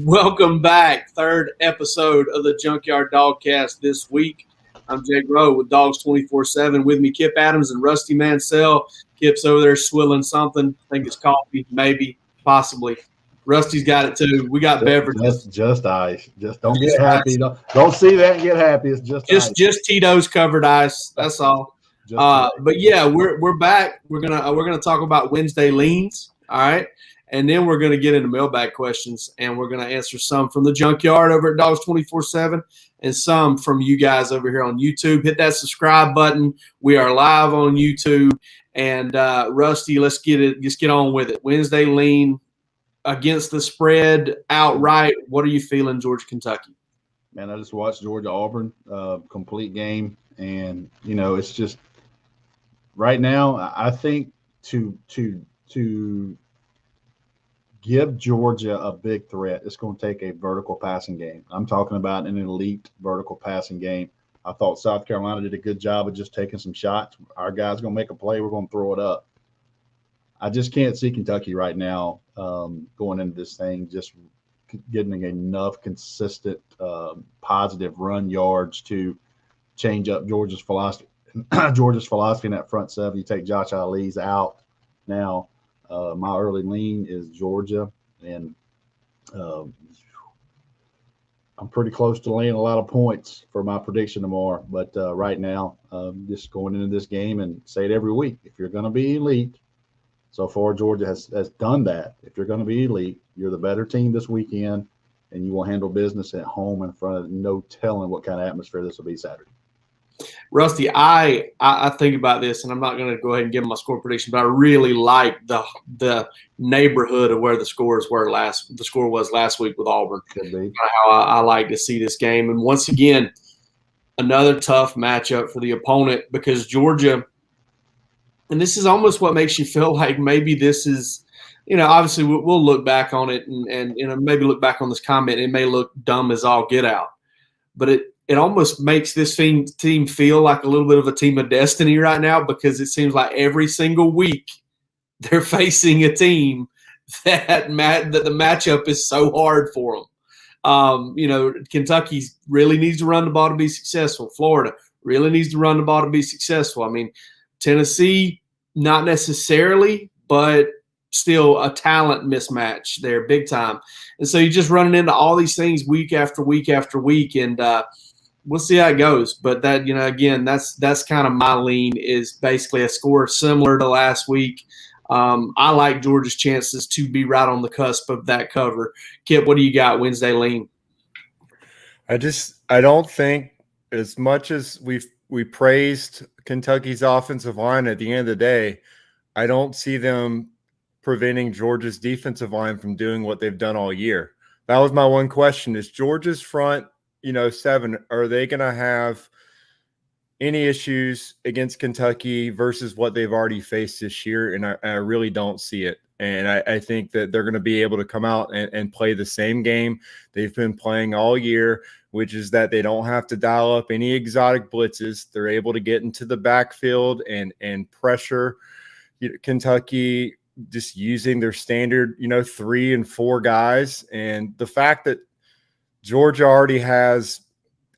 Welcome back. Third episode of the Junkyard Dawgcast this week. I'm Jake Rowe with Dogs 24/7. With me, Kip Adams and Rusty Mansell. Kip's over there swilling something. I think it's coffee, maybe, possibly. Rusty's got it too. We got beverages. Just ice. Just don't get happy. Don't see that and get happy. It's just Tito's covered ice. That's all. But yeah, we're back. We're gonna talk about Wednesday leans. All right. And then we're going to get into mailbag questions, and we're going to answer some from the Junkyard over at Dogs 24/7 and some from you guys over here on YouTube. Hit that subscribe button. We are live on YouTube. And Rusty, let's get on with it. Wednesday lean against the spread outright. What are you feeling, Georgia, Kentucky? Man, I just watched Georgia-Auburn, complete game. And, it's just right now, I think to give Georgia a big threat, it's going to take a vertical passing game. I'm talking about an elite vertical passing game. I thought South Carolina did a good job of just taking some shots. Our guys going to make a play. We're going to throw it up. I just can't see Kentucky right now going into this thing, just getting enough consistent positive run yards to change up Georgia's philosophy. Georgia's philosophy in that front seven. You take Josh Ali's out now. My early lean is Georgia, and I'm pretty close to laying a lot of points for my prediction tomorrow. But right now, just going into this game and say it every week, if you're going to be elite, so far Georgia has done that. If you're going to be elite, you're the better team this weekend, and you will handle business at home in front of no telling what kind of atmosphere this will be Saturday. Rusty, I think about this, and I'm not going to go ahead and give my score prediction, but I really like the neighborhood of where the score was last week with Auburn. How I like to see this game, and once again, another tough matchup for the opponent because Georgia, and this is almost what makes you feel like maybe this is, obviously we'll look back on it and maybe look back on this comment. It may look dumb as all get out, but it almost makes this team feel like a little bit of a team of destiny right now because it seems like every single week they're facing a team that the matchup is so hard for them. Kentucky really needs to run the ball to be successful. Florida really needs to run the ball to be successful. I mean, Tennessee, not necessarily, but still a talent mismatch there big time. And so you're just running into all these things week after week after week, and we'll see how it goes. But that, again, that's kind of my lean is basically a score similar to last week. I like Georgia's chances to be right on the cusp of that cover. Kip, what do you got Wednesday lean? I don't think, as much as we praised Kentucky's offensive line, at the end of the day, I don't see them preventing Georgia's defensive line from doing what they've done all year. That was my one question. Is Georgia's front, seven, are they going to have any issues against Kentucky versus what they've already faced this year? And I really don't see it. And I think that they're going to be able to come out and play the same game they've been playing all year, which is that they don't have to dial up any exotic blitzes. They're able to get into the backfield and pressure Kentucky, just using their standard, 3 and 4 guys. And the fact that Georgia already has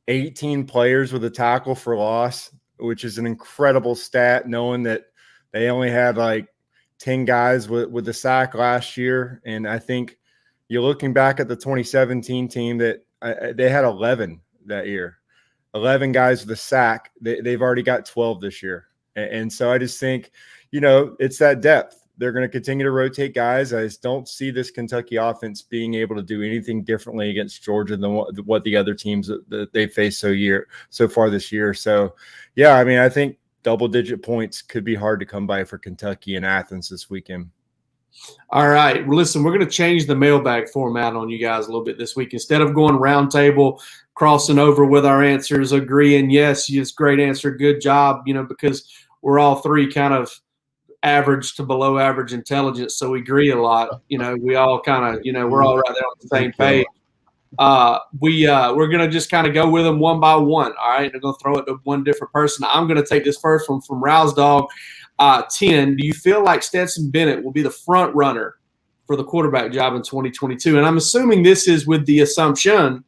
18 players with a tackle for loss, which is an incredible stat, knowing that they only had like 10 guys with a sack last year. And I think you're looking back at the 2017 team that they had 11 that year, 11 guys with a sack. They've already got 12 this year. And so I just think, it's that depth. They're going to continue to rotate guys. I just don't see this Kentucky offense being able to do anything differently against Georgia than what the other teams that they faced so far this year. So, yeah, I mean, I think double-digit points could be hard to come by for Kentucky and Athens this weekend. All right. Well, listen, we're going to change the mailbag format on you guys a little bit this week. Instead of going round table, crossing over with our answers, agreeing, yes, great answer, good job, because we're all three kind of average to below average intelligence, so we agree a lot. We all kind of, we're all right there on the same page. We're going to just kind of go with them one by one. All right. I'm going to throw it to one different person. I'm going to take this first one from Rouse Dog 10. Do you feel like Stetson Bennett will be the front runner for the quarterback job in 2022. And I'm assuming this is with the assumption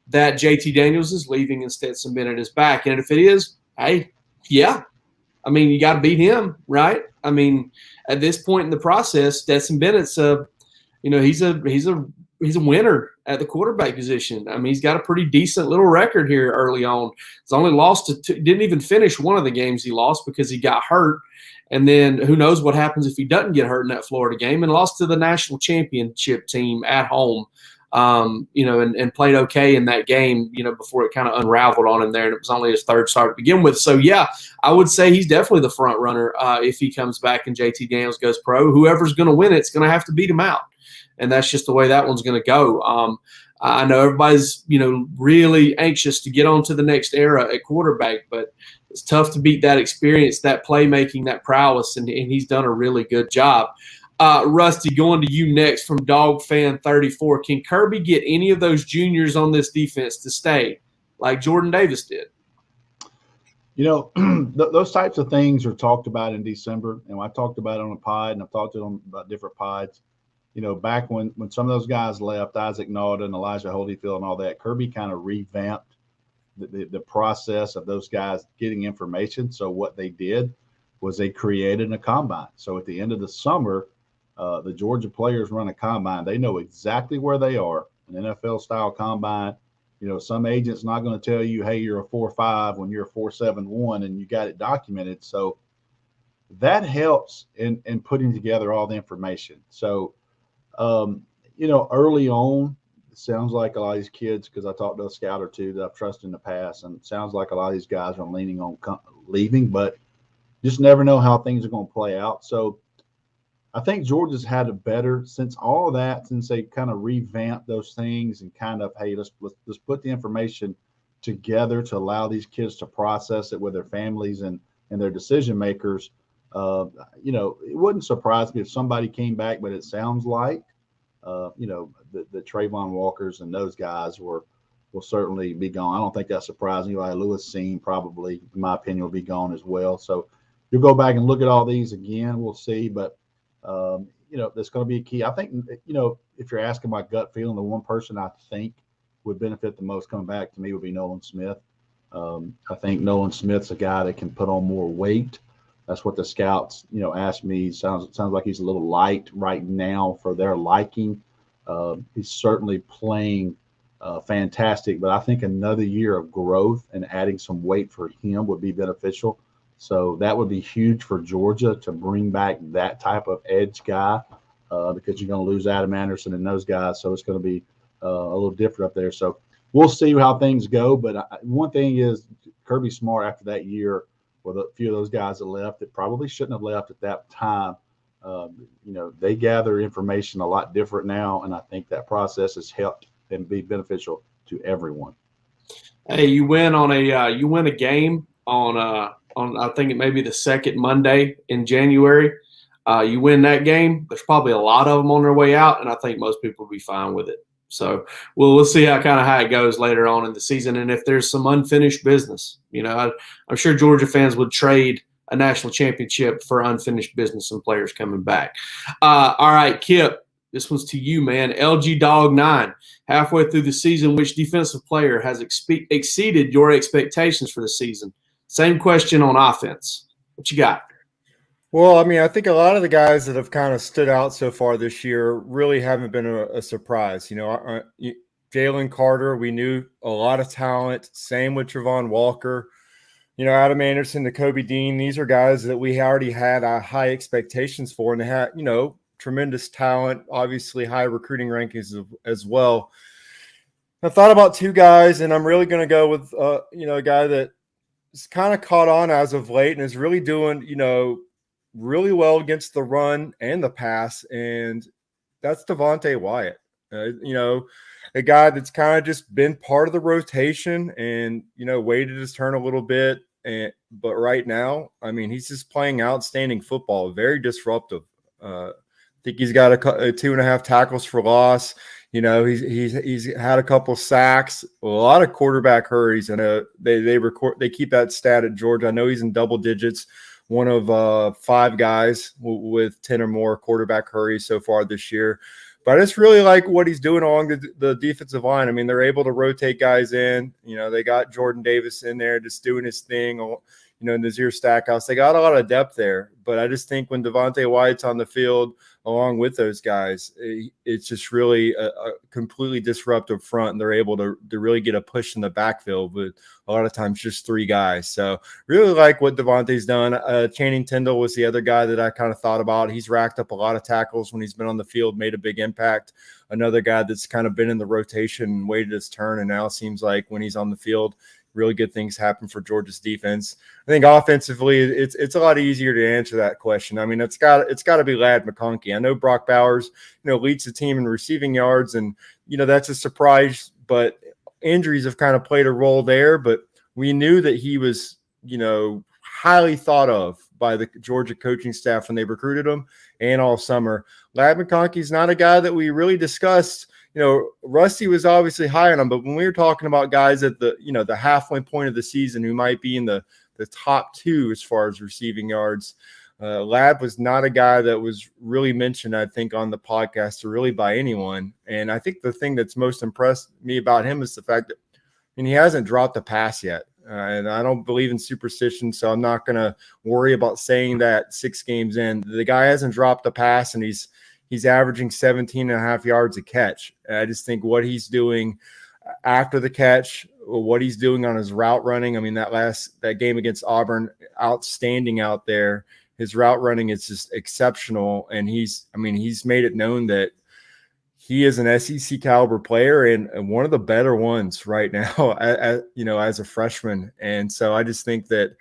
that JT Daniels is leaving and Stetson Bennett is back. And if it is, hey, yeah. I mean, you got to beat him, right? I mean, at this point in the process, Stetson Bennett's he's a winner at the quarterback position. I mean, he's got a pretty decent little record here early on. He's only lost to didn't even finish one of the games he lost because he got hurt. And then who knows what happens if he doesn't get hurt in that Florida game, and lost to the national championship team at home, and played okay in that game, before it kind of unraveled on him there. And it was only his third start to begin with. So, yeah, I would say he's definitely the front runner if he comes back and JT Daniels goes pro. Whoever's going to win it's going to have to beat him out. And that's just the way that one's going to go. I know everybody's, really anxious to get on to the next era at quarterback, but it's tough to beat that experience, that playmaking, that prowess, and he's done a really good job. Rusty, going to you next from Dog Fan 34. Can Kirby get any of those juniors on this defense to stay like Jordan Davis did? Those types of things are talked about in December, and I talked about it on a pod, and I've talked to them about different pods. Back when some of those guys left, Isaac Naughton, Elijah Holyfield, and all that, Kirby kind of revamped the process of those guys getting information. So what they did was they created a combine. So at the end of the summer, the Georgia players run a combine. They know exactly where they are, an NFL-style combine. Some agent's not going to tell you, hey, you're a 4.5 when you're a 4.71, and you got it documented. So that helps in putting together all the information. So, early on, it sounds like a lot of these kids, because I talked to a scout or two that I've trusted in the past, and it sounds like a lot of these guys are leaning on leaving, but just never know how things are going to play out. So I think Georgia's had a better, since all of that, since they kind of revamped those things and kind of, hey, let's put the information together to allow these kids to process it with their families and their decision makers. It wouldn't surprise me if somebody came back, but it sounds like, the Trayvon Walkers and those guys will certainly be gone. I don't think that's surprising. Like Lewis Seam probably, in my opinion, will be gone as well. So you'll go back and look at all these again. We'll see, but that's going to be a key. I think, if you're asking my gut feeling, the one person I think would benefit the most coming back to me would be Nolan Smith. I think Nolan Smith's a guy that can put on more weight. That's what the scouts, asked me. Sounds like he's a little light right now for their liking. He's certainly playing fantastic, but I think another year of growth and adding some weight for him would be beneficial. So that would be huge for Georgia to bring back that type of edge guy, because you're going to lose Adam Anderson and those guys. So it's going to be a little different up there. So we'll see how things go. But one thing is, Kirby Smart, after that year, with a few of those guys that left that probably shouldn't have left at that time, they gather information a lot different now, and I think that process has helped and be beneficial to everyone. Hey, you win a game on I think it may be the second Monday in January. You win that game. There's probably a lot of them on their way out, and I think most people will be fine with it. So we'll see how it goes later on in the season, and if there's some unfinished business. I'm sure Georgia fans would trade a national championship for unfinished business and players coming back. All right, Kip, this one's to you, man. LG Dog 9, halfway through the season, which defensive player has exceeded your expectations for the season? Same question on offense. What you got? Well, I think a lot of the guys that have kind of stood out so far this year really haven't been a surprise. Jalen Carter, we knew a lot of talent. Same with Trayvon Walker. Adam Anderson, to Kobe Dean. These are guys that we already had high expectations for, and they had, tremendous talent, obviously high recruiting rankings as well. I thought about two guys, and I'm really going to go with, a guy that is kind of caught on as of late and is really doing, really well against the run and the pass, and that's Devontae Wyatt. A guy that's kind of just been part of the rotation and, waited his turn a little bit. But right now, he's just playing outstanding football, very disruptive. I think he's got 2.5 tackles for loss. He's had a couple sacks, a lot of quarterback hurries. I know they keep that stat at Georgia. I know he's in double digits one of 5 guys with 10 or more quarterback hurries so far this year. But I just really like what he's doing along the defensive line. I mean, they're able to rotate guys in. They got Jordan Davis in there just doing his thing. Nazir Stackhouse. They got a lot of depth there. But I just think when Devontae White's on the field along with those guys, it's just really a completely disruptive front, and they're able to really get a push in the backfield with a lot of times just 3 guys. So really like what Devontae's done. Channing Tindall was the other guy that I kind of thought about. He's racked up a lot of tackles when he's been on the field, made a big impact. Another guy that's kind of been in the rotation and waited his turn, and now seems like when he's on the field, really good things happen for Georgia's defense. I think offensively, it's a lot easier to answer that question. I mean, it's got to be Ladd McConkey. I know Brock Bowers, leads the team in receiving yards, and that's a surprise. But injuries have kind of played a role there. But we knew that he was, highly thought of by the Georgia coaching staff when they recruited him, and all summer. Ladd McConkey's not a guy that we really discussed. Rusty was obviously high on him, but when we were talking about guys at the halfway point of the season who might be in the top 2 as far as receiving yards, Ladd was not a guy that was really mentioned, I think, on the podcast or really by anyone. And I think the thing that's most impressed me about him is the fact that he hasn't dropped a pass yet. And I don't believe in superstition, so I'm not going to worry about saying that 6 games in. The guy hasn't dropped a pass, and he's averaging 17.5 yards a catch. And I just think what he's doing after the catch, what he's doing on his route running. I mean, that game against Auburn, outstanding out there. His route running is just exceptional. And he's made it known that he is an SEC caliber player and one of the better ones right now, as a freshman. And so I just think that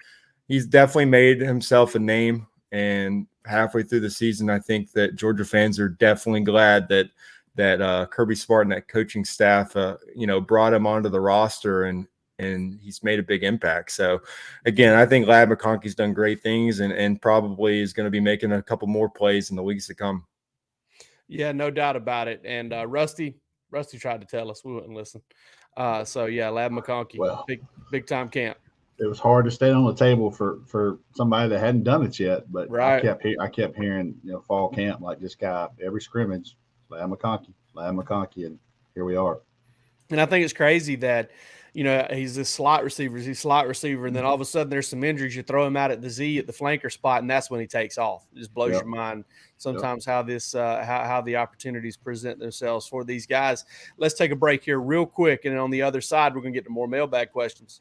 he's definitely made himself a name. And halfway through the season, I think that Georgia fans are definitely glad that Kirby Smart and that coaching staff, brought him onto the roster, and he's made a big impact. So, again, I think Ladd McConkey's done great things and probably is going to be making a couple more plays in the weeks to come. Yeah, no doubt about it. And Rusty tried to tell us. We wouldn't listen. Ladd McConkey, big time camp. It was hard to stay on the table for somebody that hadn't done it yet, but right. I kept hearing, fall camp, like this guy, every scrimmage, Ladd McConkey, and here we are. And I think it's crazy that, he's this slot receiver, and then all of a sudden there's some injuries. You throw him out at the flanker spot, and that's when he takes off. It just blows your mind sometimes how this how the opportunities present themselves for these guys. Let's take a break here real quick, and then on the other side, we're going to get to more mailbag questions.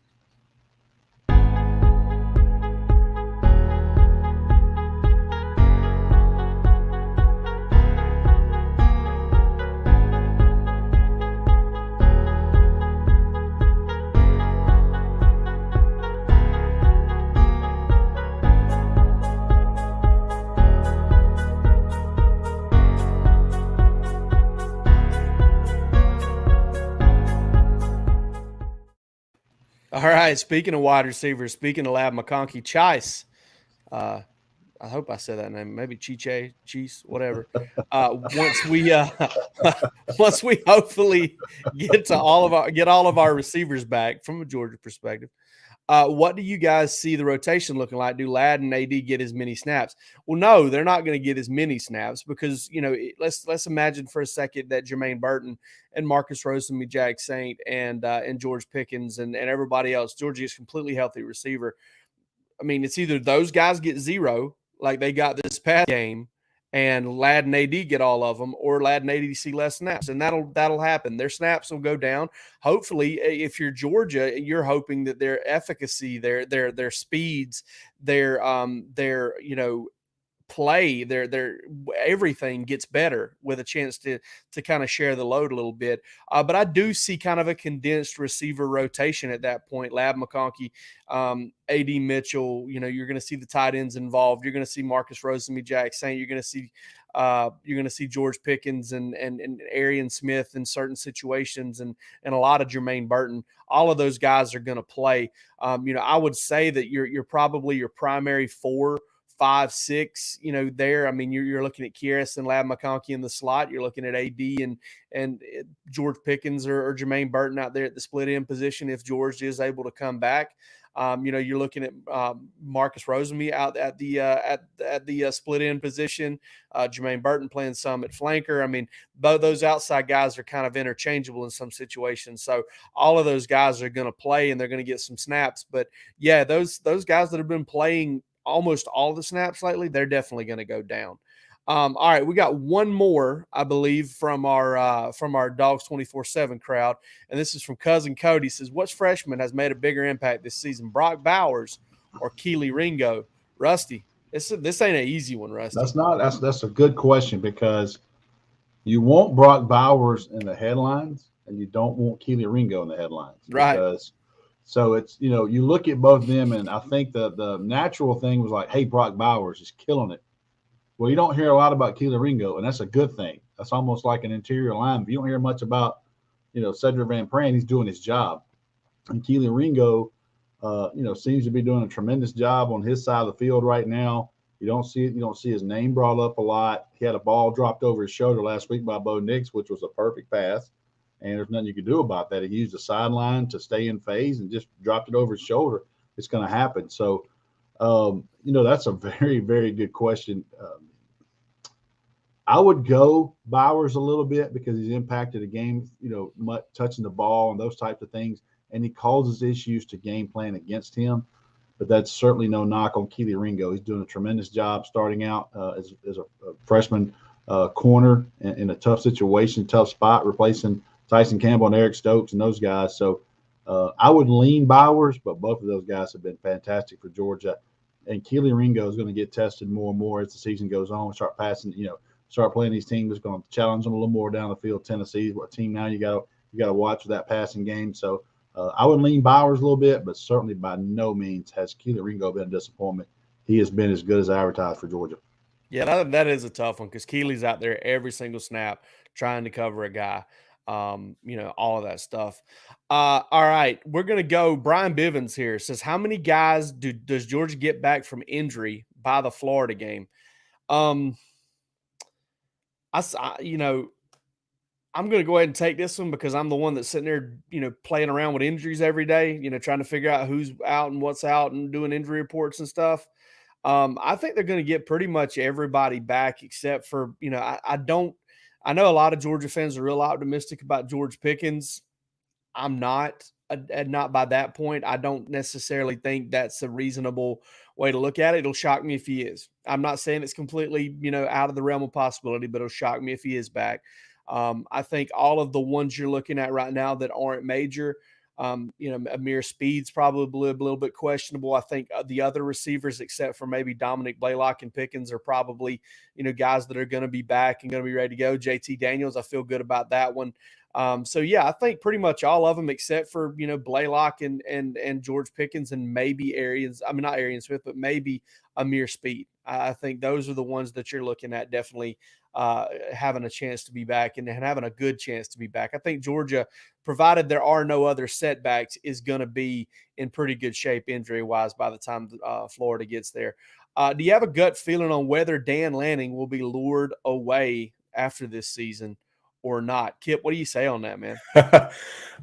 All right, speaking of wide receivers, speaking of Ladd McConkey, Chice, I hope I said that name, maybe Cheese, whatever. Once we hopefully get all of our receivers back from a Georgia perspective, what do you guys see the rotation looking like? Do Ladd and AD get as many snaps? Well, no, they're not going to get as many snaps because, let's imagine for a second that Jermaine Burton and Marcus Rosemy, Saint, and George Pickens and everybody else, Georgia is completely healthy receiver. I mean, it's either those guys get 0, like they got this past game, and Ladd and AD get all of them, or Ladd and AD see less snaps, and that'll happen. Their snaps will go down. Hopefully, if you're Georgia, you're hoping that their efficacy, their speeds, their play, their everything gets better with a chance to kind of share the load a little bit. But I do see kind of a condensed receiver rotation at that point. Ladd McConkey, AD Mitchell, you're going to see the tight ends involved. You're going to see Marcus Rosemy, Saint. You're going to see George Pickens and Arian Smith in certain situations, and a lot of Jermaine Burton. All of those guys are going to play. I would say that you're probably your primary 4, 5, 6, there. I mean, you're looking at Kieras and Ladd McConkey in the slot. You're looking at AD and George Pickens or Jermaine Burton out there at the split end position if George is able to come back. You're looking at Marcus Rosemy out at the split end position. Jermaine Burton playing some at flanker. I mean, both those outside guys are kind of interchangeable in some situations. So all of those guys are going to play and they're going to get some snaps. But yeah, those guys that have been playing almost all the snaps lately, they're definitely going to go down. All right, we got one more, I believe, from our Dogs 24/7 crowd, and this is from Cousin Cody. He says, "What freshman has made a bigger impact this season, Brock Bowers or Keely Ringo?" Rusty, this ain't an easy one, Rusty. That's a good question, because you want Brock Bowers in the headlines and you don't want Keely Ringo in the headlines, right? Because so it's, you look at both of them, and I think the natural thing was like, hey, Brock Bowers is killing it. Well, you don't hear a lot about Keely Ringo, and that's a good thing. That's almost like an interior lineman. You don't hear much about, Cedric Van Pran. He's doing his job. And Keely Ringo, seems to be doing a tremendous job on his side of the field right now. You don't see his name brought up a lot. He had a ball dropped over his shoulder last week by Bo Nix, which was a perfect pass. And there's nothing you can do about that. He used the sideline to stay in phase and just dropped it over his shoulder. It's going to happen. So, that's a very, very good question. I would go Bowers a little bit because he's impacted the game, touching the ball and those types of things, and he causes issues to game plan against him. But that's certainly no knock on Keely Ringo. He's doing a tremendous job starting out as a freshman corner in a tough situation, tough spot, replacing Tyson Campbell and Eric Stokes and those guys. So I would lean Bowers, but both of those guys have been fantastic for Georgia. And Keely Ringo is going to get tested more and more as the season goes on. Start passing, start playing these teams that's going to challenge them a little more down the field. Tennessee's a team now you got to watch that passing game. So I would lean Bowers a little bit, but certainly by no means has Keely Ringo been a disappointment. He has been as good as advertised for Georgia. Yeah, that is a tough one because Keely's out there every single snap trying to cover a guy. All of that stuff. All right, we're gonna go. Brian Bivens here says, "How many guys does Georgia get back from injury by the Florida game?" I'm going to go ahead and take this one because I'm the one that's sitting there, playing around with injuries every day, trying to figure out who's out and what's out and doing injury reports and stuff. I think they're going to get pretty much everybody back except for, I know a lot of Georgia fans are real optimistic about George Pickens. I'm not. Not by that point. I don't necessarily think that's a reasonable way to look at it. It'll shock me if he is. I'm not saying it's completely, out of the realm of possibility, but it'll shock me if he is back. I think all of the ones you're looking at right now that aren't major, Amir Speed's probably a little bit questionable. I think the other receivers, except for maybe Dominic Blaylock and Pickens, are probably, guys that are going to be back and going to be ready to go. JT Daniels, I feel good about that one. So yeah, I think pretty much all of them except for, Blaylock and George Pickens and maybe not Arian Smith, but maybe Amir Speed. I think those are the ones that you're looking at definitely having a chance to be back and having a good chance to be back. I think Georgia, provided there are no other setbacks, is going to be in pretty good shape injury-wise by the time Florida gets there. Do you have a gut feeling on whether Dan Lanning will be lured away after this season or not? Kip, what do you say on that, man?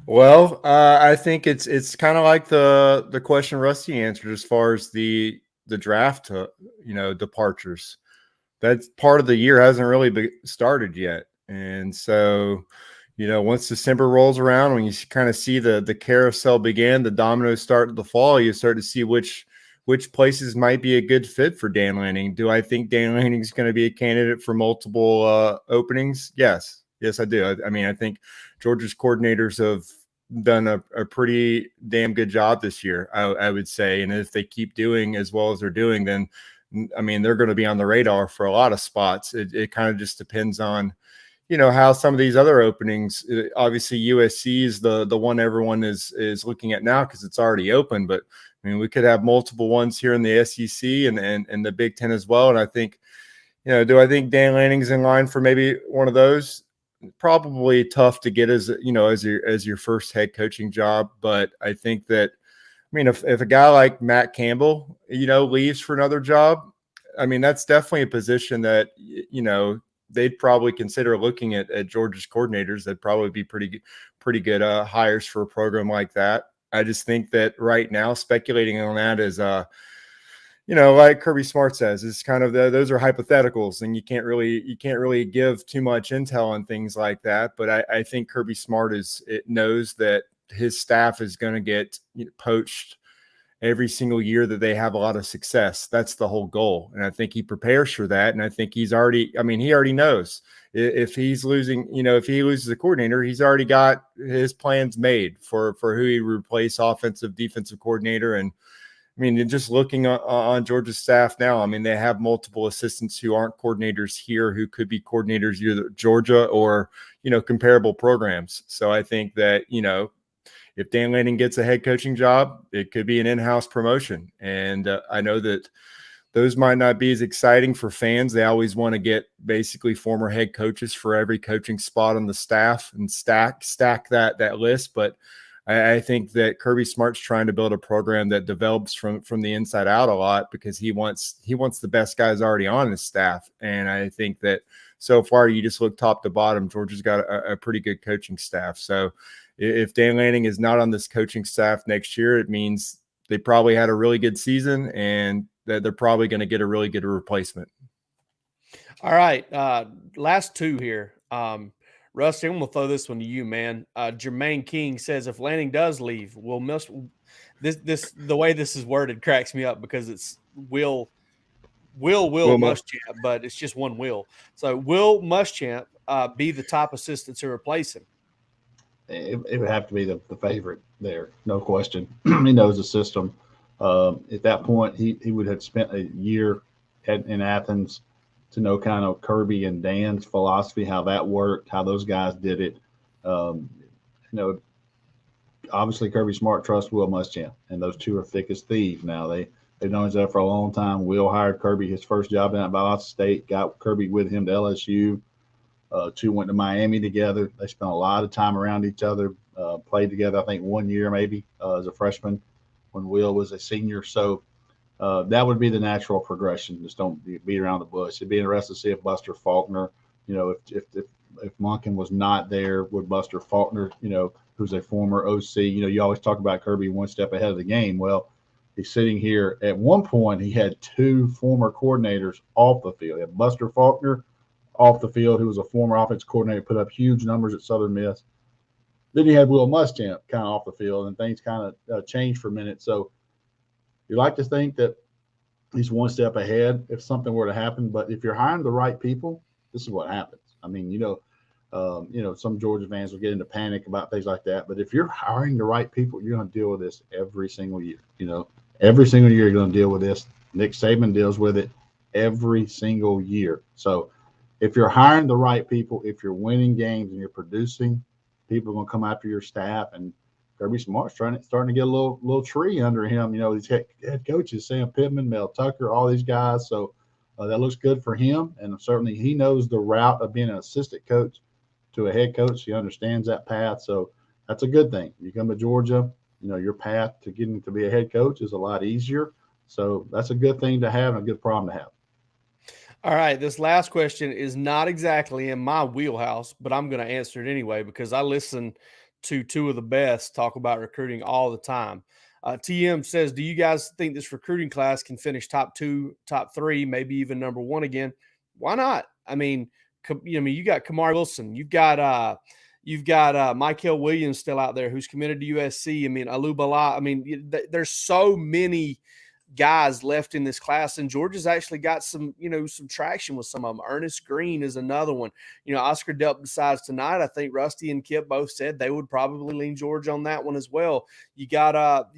Well, I think it's kind of like the question Rusty answered as far as the draft, departures. That part of the year hasn't really started yet. And so, once December rolls around, when you kind of see the carousel begin, the dominoes start at the fall, you start to see which places might be a good fit for Dan Lanning. Do I think Dan Lanning is going to be a candidate for multiple openings? Yes, I do. I think Georgia's coordinators have done a pretty damn good job this year, I would say. And if they keep doing as well as they're doing, then they're going to be on the radar for a lot of spots. It kind of just depends on, how some of these other openings. Obviously, USC is the one everyone is looking at now because it's already open. But we could have multiple ones here in the SEC and the Big Ten as well. And I think, do I think Dan Lanning's in line for maybe one of those? Probably tough to get as your first head coaching job. But I think that, if a guy like Matt Campbell, leaves for another job, that's definitely a position that, they'd probably consider looking at Georgia's coordinators. That'd probably be pretty good hires for a program like that. I just think that right now speculating on that is like Kirby Smart says, it's kind of those are hypotheticals, and you can't really give too much intel on things like that. But I think Kirby Smart knows that his staff is going to get poached every single year that they have a lot of success. That's the whole goal. And I think he prepares for that. And I think he already knows if he's losing, if he loses a coordinator, he's already got his plans made for who he replace offensive, defensive coordinator. And I mean, just looking on Georgia's staff now, I mean, they have multiple assistants who aren't coordinators here who could be coordinators either Georgia or, comparable programs. So I think that, if Dan Lanning gets a head coaching job, it could be an in-house promotion. And I know that those might not be as exciting for fans. They always want to get basically former head coaches for every coaching spot on the staff and stack that list. But I think that Kirby Smart's trying to build a program that develops from the inside out a lot, because he wants the best guys already on his staff. And I think that so far, you just look top to bottom, Georgia's got a pretty good coaching staff. So if Dan Lanning is not on this coaching staff next year, it means they probably had a really good season and that they're probably going to get a really good replacement. All right. Last two here. Rusty, I'm going to throw this one to you, man. Jermaine King says, if Lanning does leave, the way this is worded cracks me up, because it's Will Muschamp, but it's just one Will. So will Muschamp be the top assistant to replace him? It would have to be the favorite there, no question. He knows the system. At that point, he would have spent a year in Athens to know kind of Kirby and Dan's philosophy, how that worked, how those guys did it. Obviously Kirby Smart trusts Will Muschamp, and those two are thick as thieves now. They've known each other for a long time. Will hired Kirby his first job down at Valdosta State, got Kirby with him to LSU. Two went to Miami together. They spent a lot of time around each other, played together, I think 1 year maybe as a freshman when Will was a senior. So that would be the natural progression. Just don't beat around the bush. It'd be interesting to see if Buster Faulkner, if Monken was not there, would Buster Faulkner, who's a former OC, you always talk about Kirby one step ahead of the game. Well, he's sitting here. At one point, he had two former coordinators off the field. He had Buster Faulkner off the field, who was a former offense coordinator, put up huge numbers at Southern Miss. Then you had Will Muschamp kind of off the field, and things kind of changed for a minute. So you like to think that he's one step ahead if something were to happen. But if you're hiring the right people, this is what happens. I mean, some Georgia fans will get into panic about things like that. But if you're hiring the right people, you're going to deal with this every single year. Every single year you're going to deal with this. Nick Saban deals with it every single year. So if you're hiring the right people, if you're winning games and you're producing, people are going to come after your staff. And Kirby Smart's starting to get a little tree under him. These head coaches, Sam Pittman, Mel Tucker, all these guys. So that looks good for him. And certainly he knows the route of being an assistant coach to a head coach. He understands that path. So that's a good thing. You come to Georgia, your path to getting to be a head coach is a lot easier. So that's a good thing to have and a good problem to have. All right, this last question is not exactly in my wheelhouse, but I'm going to answer it anyway because I listen to two of the best talk about recruiting all the time. TM says, do you guys think this recruiting class can finish top 2, top 3, maybe even number 1 again? Why not? I mean, you got Kamari Wilson, you've got Michael Williams still out there who's committed to USC. I mean, Alubala. I mean, there's so many guys left in this class, and Georgia's actually got some traction with some of them. Ernest Green is another one. Oscar Delp decides tonight. I think Rusty and Kip both said they would probably lean Georgia on that one as well. You've got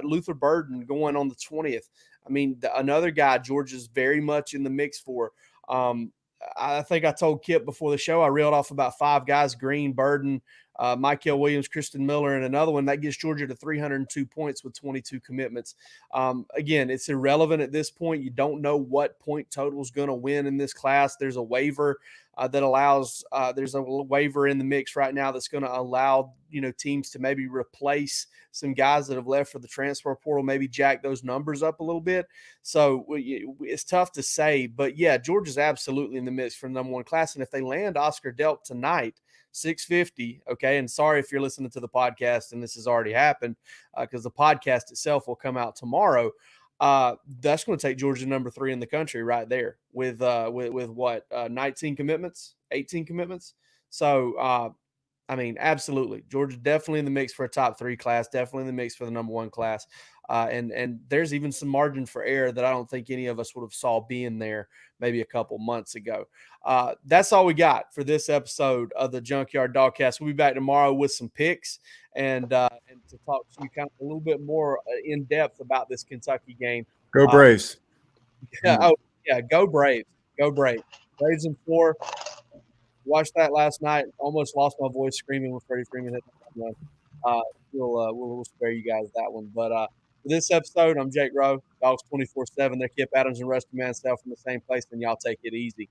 Luther Burden going on the 20th. I mean, another guy Georgia's very much in the mix for. I think I told Kip before the show, I reeled off about 5 guys: Green, Burden, Michael Williams, Kristen Miller, and another one. That gets Georgia to 302 points with 22 commitments. Again, it's irrelevant at this point. You don't know what point total is going to win in this class. There's a waiver that allows there's a waiver in the mix right now that's going to allow teams to maybe replace some guys that have left for the transfer portal, maybe jack those numbers up a little bit. So it's tough to say, but yeah, Georgia's absolutely in the mix for the number 1 class. And if they land Oscar Delp tonight, 6:50. Okay. And sorry if you're listening to the podcast and this has already happened, because the podcast itself will come out tomorrow. That's going to take Georgia number 3 in the country right there with what, 19 commitments, 18 commitments. So, I mean, absolutely. Georgia definitely in the mix for a top 3 class, definitely in the mix for the number 1 class. And there's even some margin for error that I don't think any of us would have saw being there maybe a couple months ago. That's all we got for this episode of the Junkyard Dawgcast. We'll be back tomorrow with some picks and to talk to you kind of a little bit more in depth about this Kentucky game. Go Braves. Go Braves. Go Braves. Braves in 4. Watched that last night. Almost lost my voice screaming with Freddie Freeman hit the home run. We'll spare you guys that one. But for this episode, I'm Jake Rowe, Dogs 24/7. They're Kip Adams and Rusty Mansell from the same place, and y'all take it easy.